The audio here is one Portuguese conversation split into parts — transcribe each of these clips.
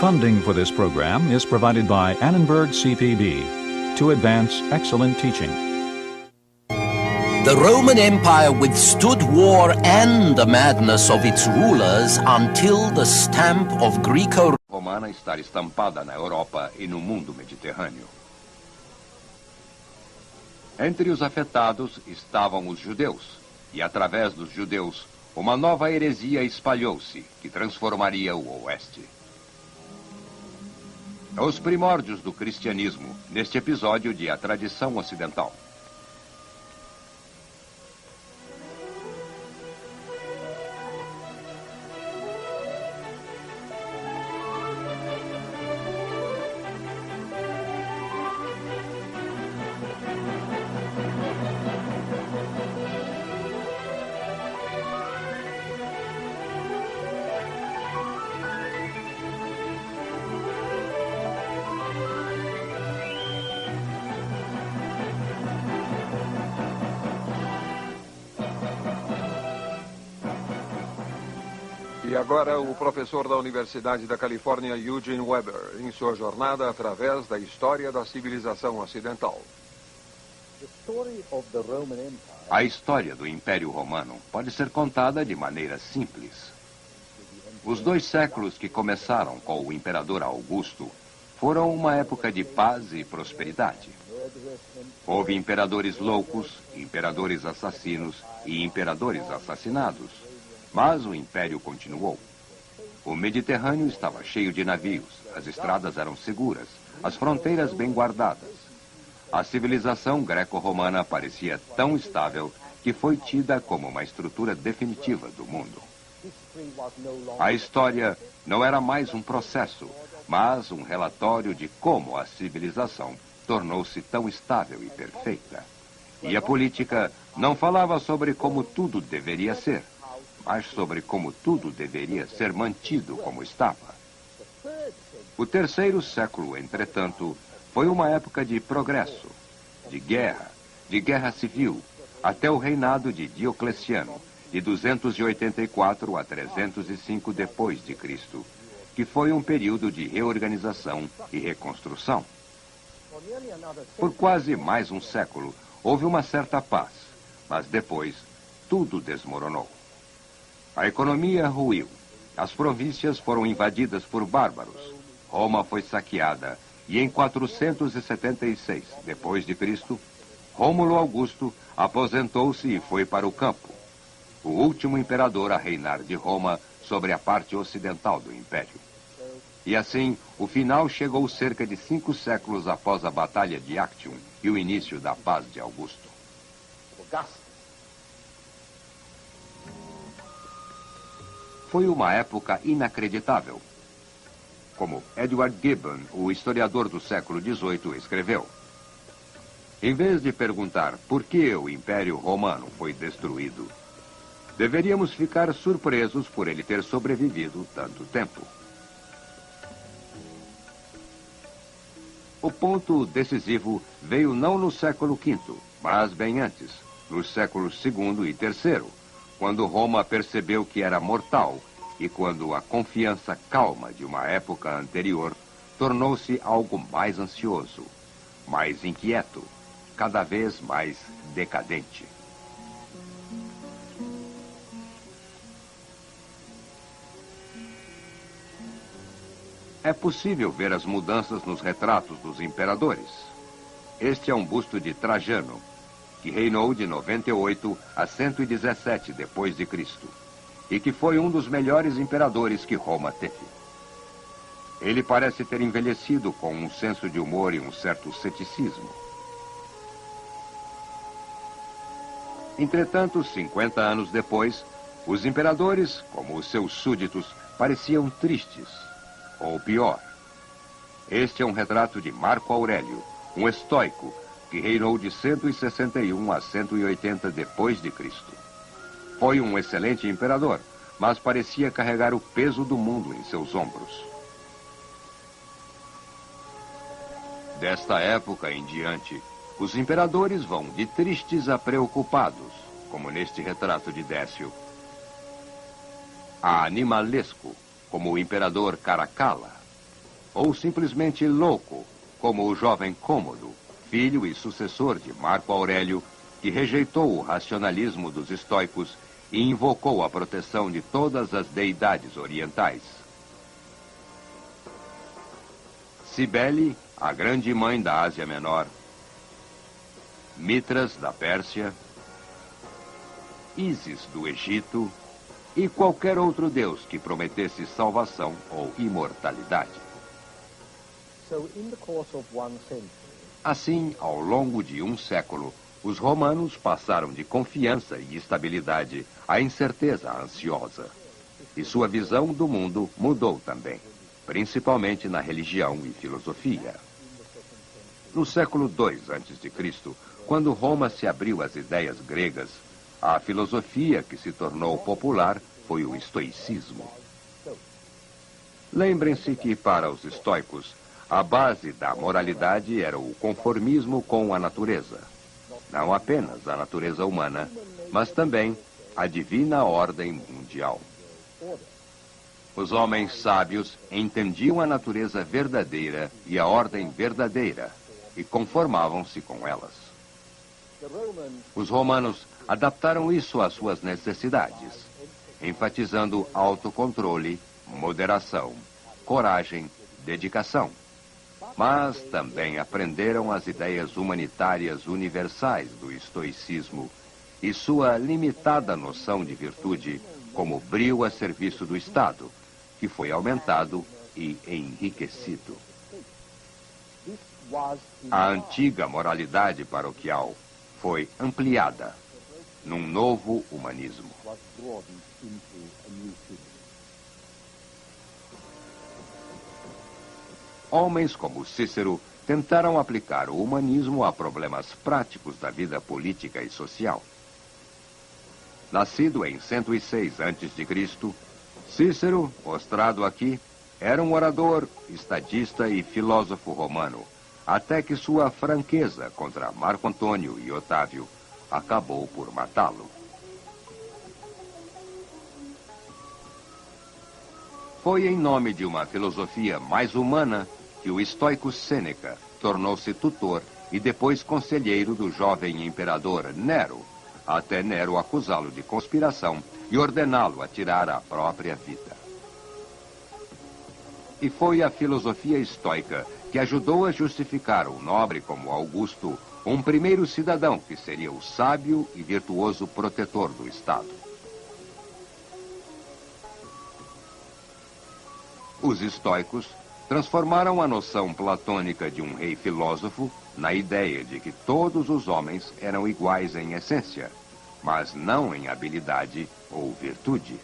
Funding for this program is provided by Annenberg CPB to advance excellent teaching. The Roman Empire withstood war and the madness of its rulers until the stamp of Romana estar estampada na Europa e no mundo mediterrâneo. Entre os afetados estavam os judeus, e através dos judeus, uma nova heresia espalhou-se, que transformaria o Oeste. Os primórdios do cristianismo, neste episódio de A Tradição Ocidental. E agora o professor da Universidade da Califórnia, Eugene Weber, em sua jornada através da história da civilização ocidental. A história do Império Romano pode ser contada de maneira simples. Os 2 séculos que começaram com o imperador Augusto foram uma época de paz e prosperidade. Houve imperadores loucos, imperadores assassinos e imperadores assassinados. Mas o império continuou. O Mediterrâneo estava cheio de navios, as estradas eram seguras, as fronteiras bem guardadas. A civilização greco-romana parecia tão estável que foi tida como uma estrutura definitiva do mundo. A história não era mais um processo, mas um relatório de como a civilização tornou-se tão estável e perfeita. E a política não falava sobre como tudo deveria ser, mas sobre como tudo deveria ser mantido como estava. O 3º século, entretanto, foi uma época de progresso, de guerra civil, até o reinado de Diocleciano, de 284 a 305 depois de Cristo, que foi um período de reorganização e reconstrução. Por quase mais um século, houve uma certa paz, mas depois tudo desmoronou. A economia ruiu. As províncias foram invadidas por bárbaros. Roma foi saqueada e em 476 depois de Cristo, Rômulo Augusto aposentou-se e foi para o campo. O último imperador a reinar de Roma sobre a parte ocidental do império. E assim, o final chegou cerca de 5 séculos após a Batalha de Actium e o início da paz de Augusto. Foi uma época inacreditável. Como Edward Gibbon, o historiador do século XVIII, escreveu: em vez de perguntar por que o Império Romano foi destruído, deveríamos ficar surpresos por ele ter sobrevivido tanto tempo. O ponto decisivo veio não no século V, mas bem antes, nos séculos II e III, quando Roma percebeu que era mortal e quando a confiança calma de uma época anterior tornou-se algo mais ansioso, mais inquieto, cada vez mais decadente. É possível ver as mudanças nos retratos dos imperadores. Este é um busto de Trajano, que reinou de 98 a 117 depois de Cristo, e que foi um dos melhores imperadores que Roma teve. Ele parece ter envelhecido com um senso de humor e um certo ceticismo. Entretanto, 50 anos depois, os imperadores, como os seus súditos, pareciam tristes, ou pior. Este é um retrato de Marco Aurélio, um estoico, que reinou de 161 a 180 depois de Cristo. Foi um excelente imperador, mas parecia carregar o peso do mundo em seus ombros. Desta época em diante, os imperadores vão de tristes a preocupados, como neste retrato de Décio, a animalesco, como o imperador Caracalla, ou simplesmente louco, como o jovem Cômodo, filho e sucessor de Marco Aurélio, que rejeitou o racionalismo dos estoicos e invocou a proteção de todas as deidades orientais. Cibele, a grande mãe da Ásia Menor, Mitras, da Pérsia, Ísis, do Egito, e qualquer outro deus que prometesse salvação ou imortalidade. Assim, ao longo de um século, os romanos passaram de confiança e estabilidade à incerteza ansiosa. E sua visão do mundo mudou também, principalmente na religião e filosofia. No século II a.C., quando Roma se abriu às ideias gregas, a filosofia que se tornou popular foi o estoicismo. Lembrem-se que, para os estoicos, a base da moralidade era o conformismo com a natureza. Não apenas a natureza humana, mas também a divina ordem mundial. Os homens sábios entendiam a natureza verdadeira e a ordem verdadeira e conformavam-se com elas. Os romanos adaptaram isso às suas necessidades, enfatizando autocontrole, moderação, coragem, dedicação. Mas também aprenderam as ideias humanitárias universais do estoicismo e sua limitada noção de virtude como brio a serviço do Estado, que foi aumentado e enriquecido. A antiga moralidade paroquial foi ampliada num novo humanismo. Homens como Cícero tentaram aplicar o humanismo a problemas práticos da vida política e social. Nascido em 106 a.C., Cícero, mostrado aqui, era um orador, estadista e filósofo romano, até que sua franqueza contra Marco Antônio e Otávio acabou por matá-lo. Foi em nome de uma filosofia mais humana que o estoico Sêneca tornou-se tutor e depois conselheiro do jovem imperador Nero, até Nero acusá-lo de conspiração e ordená-lo a tirar a própria vida. E foi a filosofia estoica que ajudou a justificar o nobre como Augusto, um primeiro cidadão que seria o sábio e virtuoso protetor do Estado. Os estoicos transformaram a noção platônica de um rei filósofo na ideia de que todos os homens eram iguais em essência, mas não em habilidade ou virtude.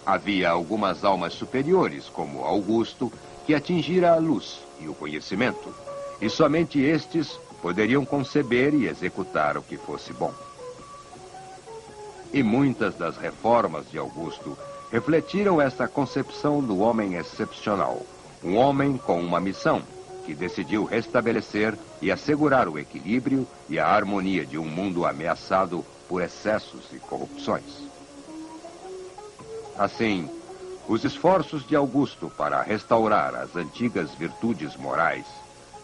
Havia algumas almas superiores, como Augusto, que atingira a luz e o conhecimento, e somente estes poderiam conceber e executar o que fosse bom. E muitas das reformas de Augusto refletiram essa concepção do homem excepcional, um homem com uma missão, que decidiu restabelecer e assegurar o equilíbrio e a harmonia de um mundo ameaçado por excessos e corrupções. Assim, os esforços de Augusto para restaurar as antigas virtudes morais,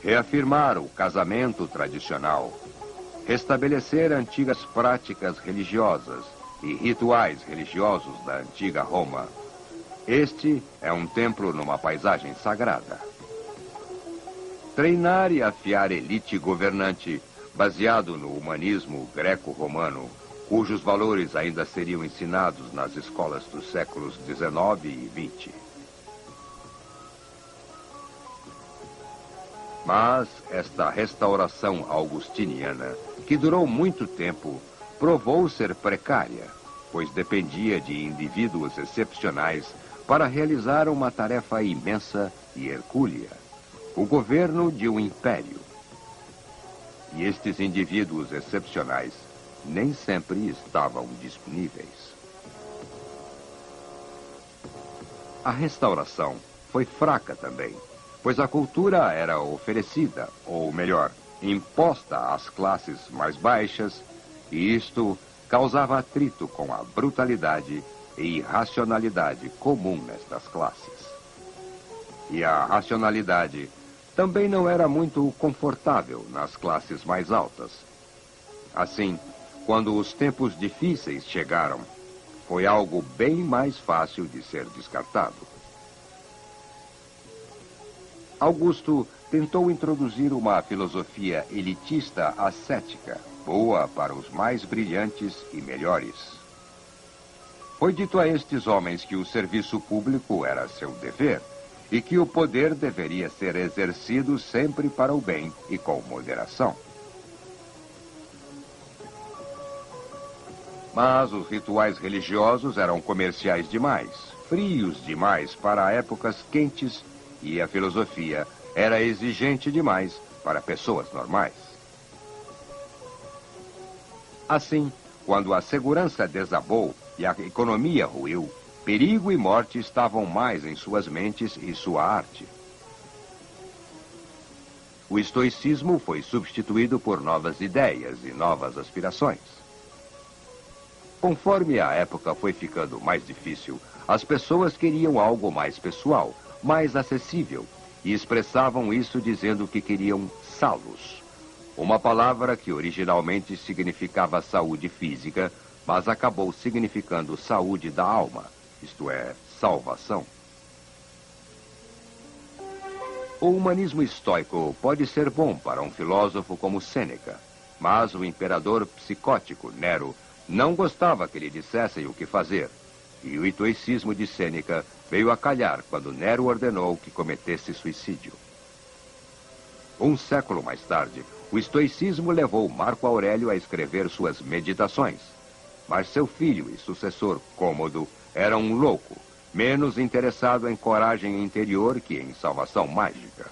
reafirmar o casamento tradicional, restabelecer antigas práticas religiosas e rituais religiosos da antiga Roma. Este é um templo numa paisagem sagrada. Treinar e afiar elite governante baseado no humanismo greco-romano, cujos valores ainda seriam ensinados nas escolas dos séculos XIX e XX. Mas esta restauração augustiniana, que durou muito tempo, provou ser precária, pois dependia de indivíduos excepcionais para realizar uma tarefa imensa e hercúlea, o governo de um império. E estes indivíduos excepcionais nem sempre estavam disponíveis. A restauração foi fraca também, pois a cultura era oferecida, ou melhor, imposta às classes mais baixas, e isto causava atrito com a brutalidade e irracionalidade comum nestas classes. E a racionalidade também não era muito confortável nas classes mais altas. Assim, quando os tempos difíceis chegaram, foi algo bem mais fácil de ser descartado. Augusto tentou introduzir uma filosofia elitista ascética, boa para os mais brilhantes e melhores. Foi dito a estes homens que o serviço público era seu dever e que o poder deveria ser exercido sempre para o bem e com moderação. Mas os rituais religiosos eram comerciais demais, frios demais para épocas quentes, e a filosofia era exigente demais para pessoas normais. Assim, quando a segurança desabou e a economia ruiu, perigo e morte estavam mais em suas mentes e sua arte. O estoicismo foi substituído por novas ideias e novas aspirações. Conforme a época foi ficando mais difícil, as pessoas queriam algo mais pessoal, mais acessível, e expressavam isso dizendo que queriam salus, uma palavra que originalmente significava saúde física, mas acabou significando saúde da alma, isto é, salvação. O humanismo estoico pode ser bom para um filósofo como Sêneca, mas o imperador psicótico Nero não gostava que lhe dissessem o que fazer, e o estoicismo de Sêneca veio a calhar quando Nero ordenou que cometesse suicídio. Um século mais tarde, o estoicismo levou Marco Aurélio a escrever suas Meditações, mas seu filho e sucessor Cômodo era um louco, menos interessado em coragem interior que em salvação mágica.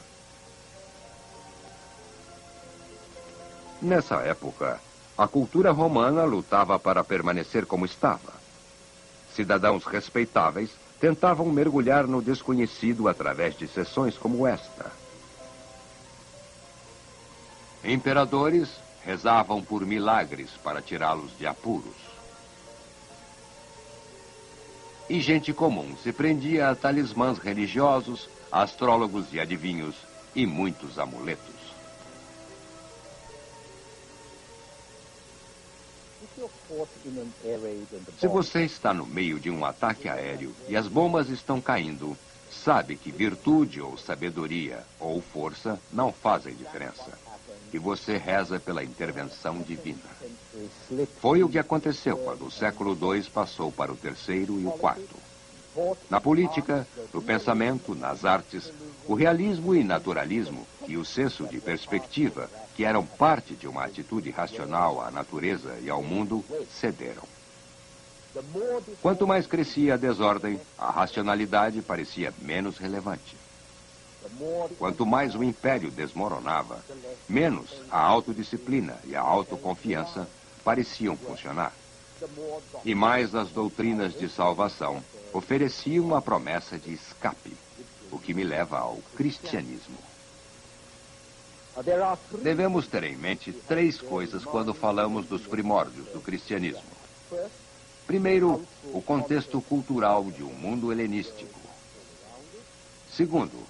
Nessa época, a cultura romana lutava para permanecer como estava. Cidadãos respeitáveis tentavam mergulhar no desconhecido através de sessões como esta. Imperadores rezavam por milagres para tirá-los de apuros. E gente comum se prendia a talismãs religiosos, astrólogos e adivinhos e muitos amuletos. Se você está no meio de um ataque aéreo e as bombas estão caindo, sabe que virtude ou sabedoria ou força não fazem diferença. E você reza pela intervenção divina. Foi o que aconteceu quando o século II passou para o terceiro e o quarto. Na política, no pensamento, nas artes, o realismo e naturalismo e o senso de perspectiva, que eram parte de uma atitude racional à natureza e ao mundo, cederam. Quanto mais crescia a desordem, a racionalidade parecia menos relevante. Quanto mais o império desmoronava, menos a autodisciplina e a autoconfiança pareciam funcionar. E mais as doutrinas de salvação ofereciam a promessa de escape, o que me leva ao cristianismo. Devemos ter em mente 3 coisas quando falamos dos primórdios do cristianismo. Primeiro, o contexto cultural de um mundo helenístico. Segundo,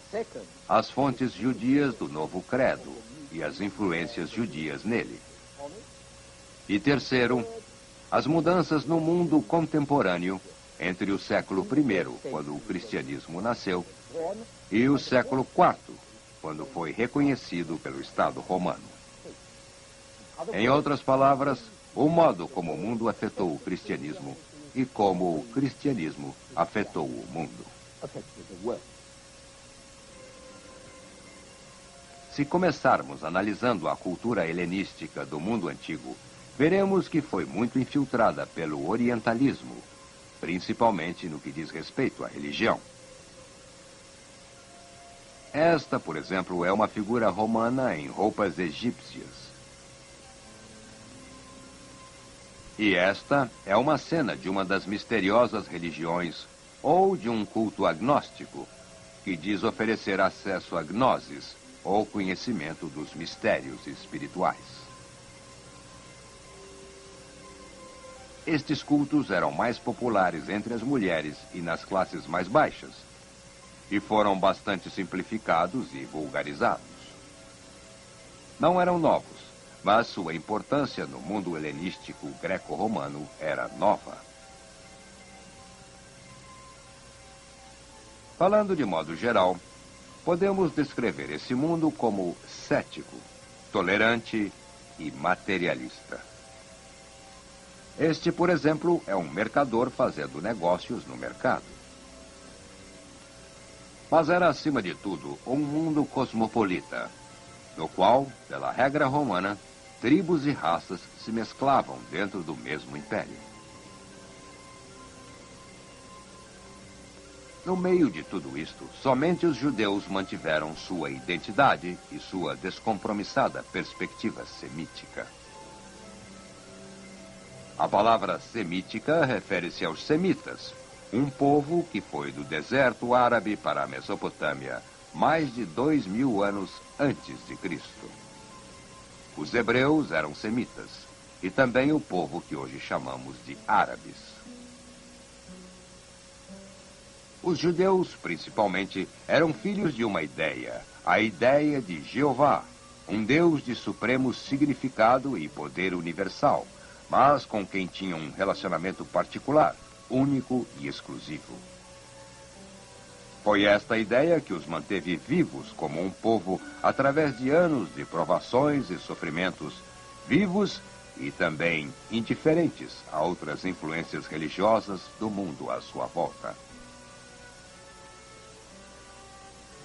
as fontes judias do novo credo e as influências judias nele. E terceiro, as mudanças no mundo contemporâneo entre o século I, quando o cristianismo nasceu, e o século IV, quando foi reconhecido pelo Estado romano. Em outras palavras, o modo como o mundo afetou o cristianismo e como o cristianismo afetou o mundo. Se começarmos analisando a cultura helenística do mundo antigo, veremos que foi muito infiltrada pelo orientalismo, principalmente no que diz respeito à religião. Esta, por exemplo, é uma figura romana em roupas egípcias. E esta é uma cena de uma das misteriosas religiões ou de um culto agnóstico, que diz oferecer acesso a gnosis, ou conhecimento dos mistérios espirituais. estes cultos eram mais populares entre as mulheres e nas classes mais baixas, e foram bastante simplificados e vulgarizados. Não eram novos, mas sua importância no mundo helenístico greco-romano era nova. Falando de modo geral, podemos descrever esse mundo como cético, tolerante e materialista. Este, por exemplo, é um mercador fazendo negócios no mercado. Mas era, acima de tudo, um mundo cosmopolita, no qual, pela regra romana, tribos e raças se mesclavam dentro do mesmo império. No meio de tudo isto, somente os judeus mantiveram sua identidade e sua descompromissada perspectiva semítica. A palavra semítica refere-se aos semitas, um povo que foi do deserto árabe para a Mesopotâmia mais de 2000 anos antes de Cristo. Os hebreus eram semitas, e também o povo que hoje chamamos de árabes. Os judeus, principalmente, eram filhos de uma ideia, a ideia de Jeová, um Deus de supremo significado e poder universal, mas com quem tinham um relacionamento particular, único e exclusivo. Foi esta ideia que os manteve vivos como um povo através de anos de provações e sofrimentos, vivos e também indiferentes a outras influências religiosas do mundo à sua volta.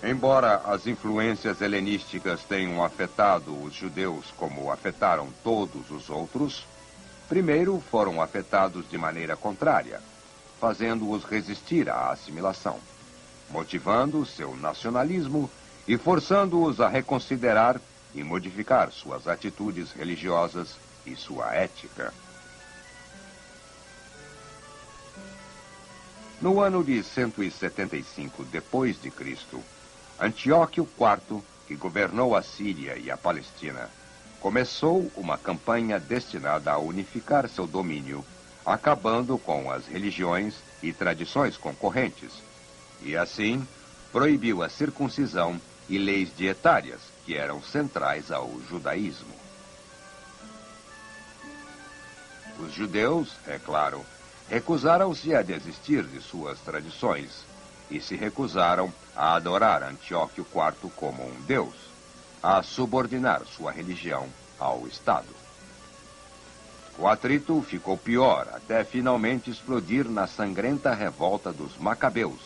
Embora as influências helenísticas tenham afetado os judeus como afetaram todos os outros, primeiro foram afetados de maneira contrária, fazendo-os resistir à assimilação, motivando seu nacionalismo e forçando-os a reconsiderar e modificar suas atitudes religiosas e sua ética. No ano de 175 depois de Cristo, Antíoco IV, que governou a Síria e a Palestina, começou uma campanha destinada a unificar seu domínio, acabando com as religiões e tradições concorrentes, e assim proibiu a circuncisão e leis dietárias, que eram centrais ao judaísmo. Os judeus, é claro, recusaram-se a desistir de suas tradições e se recusaram a adorar Antíoco IV como um deus, a subordinar sua religião ao Estado. O atrito ficou pior até finalmente explodir na sangrenta revolta dos Macabeus,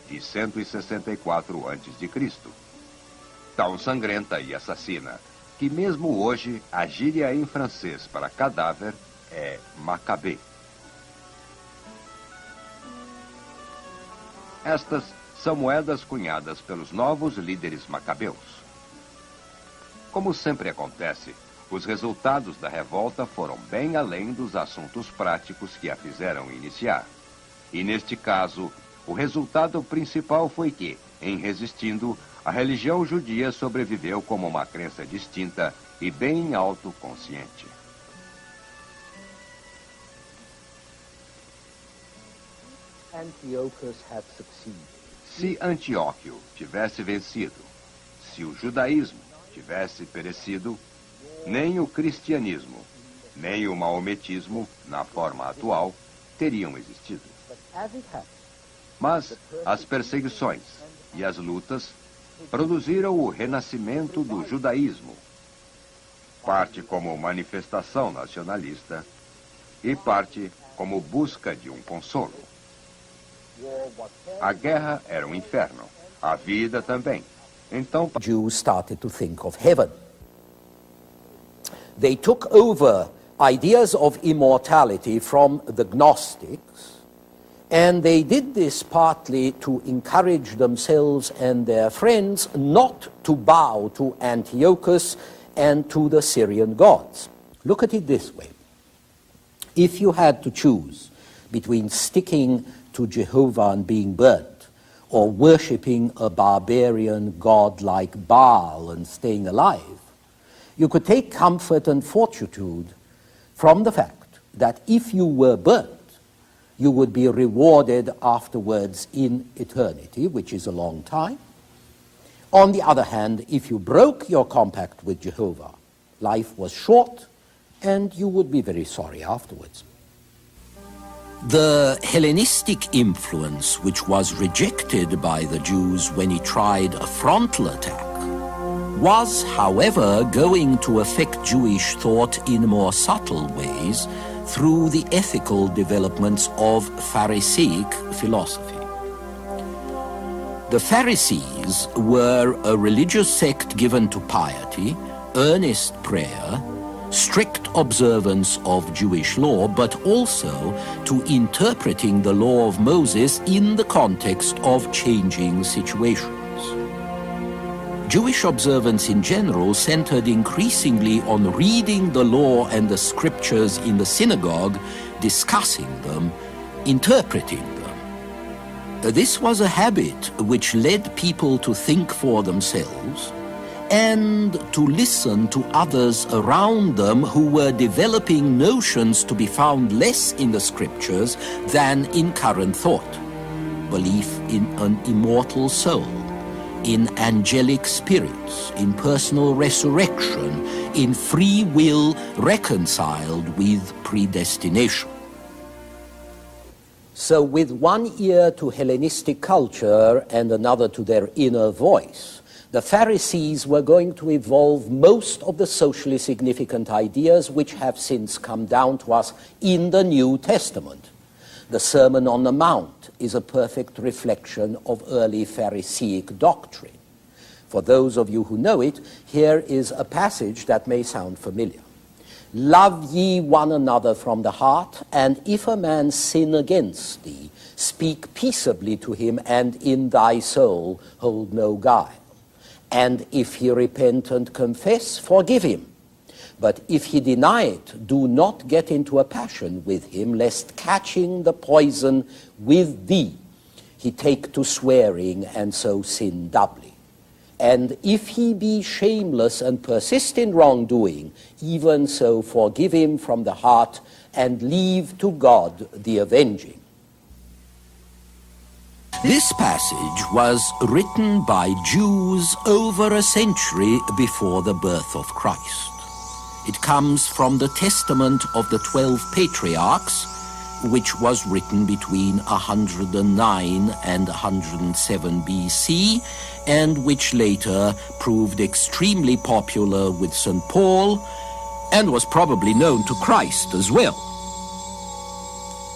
de 164 a.C., tão sangrenta e assassina que mesmo hoje a gíria em francês para cadáver é Macabé. Estas são moedas cunhadas pelos novos líderes macabeus. Como sempre acontece, os resultados da revolta foram bem além dos assuntos práticos que a fizeram iniciar. E neste caso, o resultado principal foi que, em resistindo, a religião judia sobreviveu como uma crença distinta e bem autoconsciente. Se Antíoco tivesse vencido, se o judaísmo tivesse perecido, nem o cristianismo, nem o maometismo, na forma atual, teriam existido. Mas as perseguições e as lutas produziram o renascimento do judaísmo, parte como manifestação nacionalista e parte como busca de um consolo. A guerra era um inferno, a vida também. Então, Jews started to think of heaven. They took over ideas of immortality from the Gnostics, and they did this partly to encourage themselves and their friends not to bow to Antiochus and to the Syrian gods. Look at it this way. If you had to choose between sticking to Jehovah and being burnt, or worshipping a barbarian god like Baal and staying alive, you could take comfort and fortitude from the fact that if you were burnt, you would be rewarded afterwards in eternity, which is a long time. On the other hand, if you broke your compact with Jehovah, life was short and you would be very sorry afterwards. The Hellenistic influence, which was rejected by the Jews when he tried a frontal attack, was, however, going to affect Jewish thought in more subtle ways through the ethical developments of Pharisaic philosophy. The Pharisees were a religious sect given to piety, earnest prayer, strict observance of Jewish law, but also to interpreting the law of Moses in the context of changing situations. Jewish observance in general centered increasingly on reading the law and the scriptures in the synagogue, discussing them, interpreting them. This was a habit which led people to think for themselves and to listen to others around them who were developing notions to be found less in the scriptures than in current thought. Belief in an immortal soul, in angelic spirits, in personal resurrection, in free will reconciled with predestination. So with one ear to Hellenistic culture and another to their inner voice, the Pharisees were going to evolve most of the socially significant ideas which have since come down to us in the New Testament. The Sermon on the Mount is a perfect reflection of early Pharisaic doctrine. For those of you who know it, here is a passage that may sound familiar. Love ye one another from the heart, and if a man sin against thee, speak peaceably to him, and in thy soul hold no guile. And if he repent and confess, forgive him. But if he deny it, do not get into a passion with him, lest catching the poison with thee, he take to swearing, and so sin doubly. And if he be shameless and persist in wrongdoing, even so forgive him from the heart, and leave to God the avenging. This passage was written by Jews over a century before the birth of Christ. It comes from the Testament of the 12 Patriarchs, which was written between 109 and 107 BC, and which later proved extremely popular with St. Paul, and was probably known to Christ as well.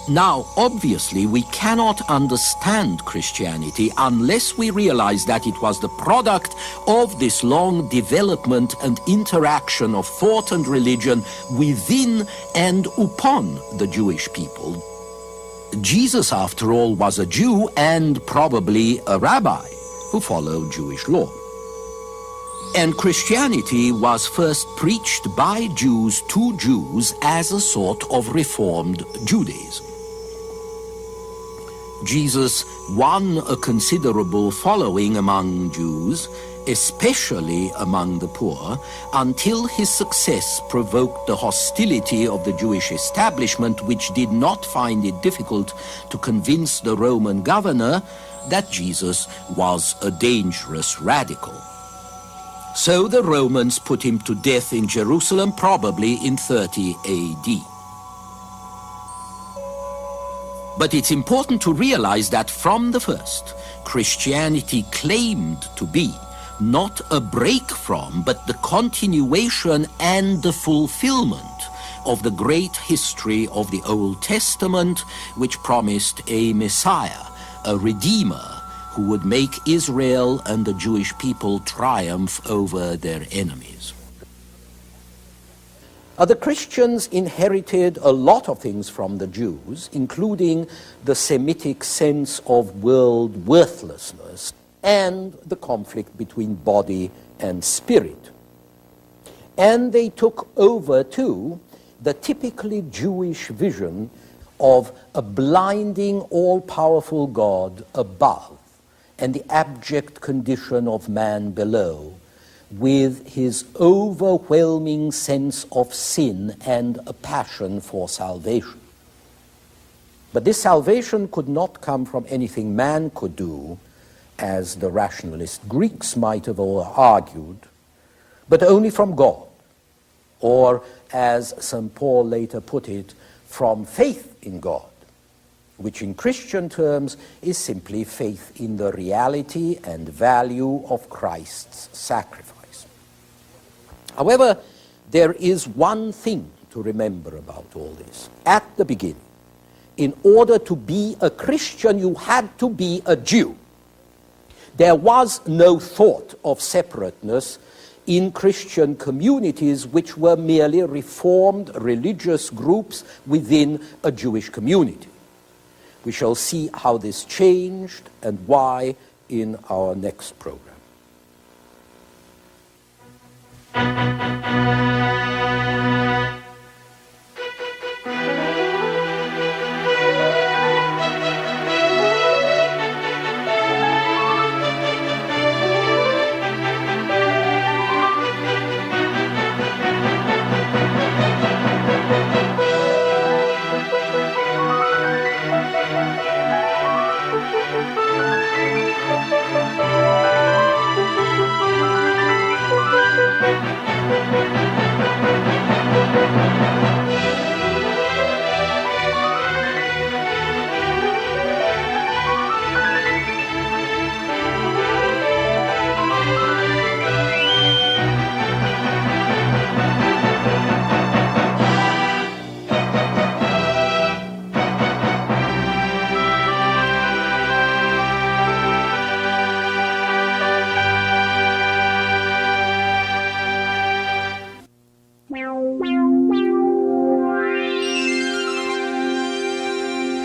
Now, obviously, we cannot understand Christianity unless we realize that it was the product of this long development and interaction of thought and religion within and upon the Jewish people. Jesus, after all, was a Jew and probably a rabbi who followed Jewish law. And Christianity was first preached by Jews to Jews as a sort of reformed Judaism. Jesus won a considerable following among Jews, especially among the poor, until his success provoked the hostility of the Jewish establishment, which did not find it difficult to convince the Roman governor that Jesus was a dangerous radical. So the Romans put him to death in Jerusalem, probably in 30 AD. But it's important to realize that from the first, Christianity claimed to be not a break from, but the continuation and the fulfillment of the great history of the Old Testament, which promised a Messiah, a Redeemer, who would make Israel and the Jewish people triumph over their enemies. The Christians inherited a lot of things from the Jews, including the Semitic sense of world worthlessness and the conflict between body and spirit. And they took over, too, the typically Jewish vision of a blinding, all-powerful God above and the abject condition of man below, with his overwhelming sense of sin and a passion for salvation. But this salvation could not come from anything man could do, as the rationalist Greeks might have argued, but only from God, or, as St. Paul later put it, from faith in God, which in Christian terms is simply faith in the reality and value of Christ's sacrifice. However, there is one thing to remember about all this. At the beginning, in order to be a Christian, you had to be a Jew. There was no thought of separateness in Christian communities which were merely reformed religious groups within a Jewish community. We shall see how this changed and why in our next program.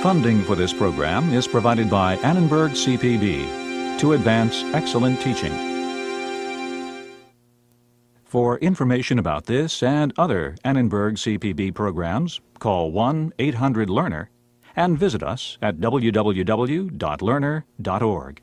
Funding for this program is provided by Annenberg CPB to advance excellent teaching. For information about this and other Annenberg CPB programs, call 1-800-LEARNER and visit us at www.learner.org.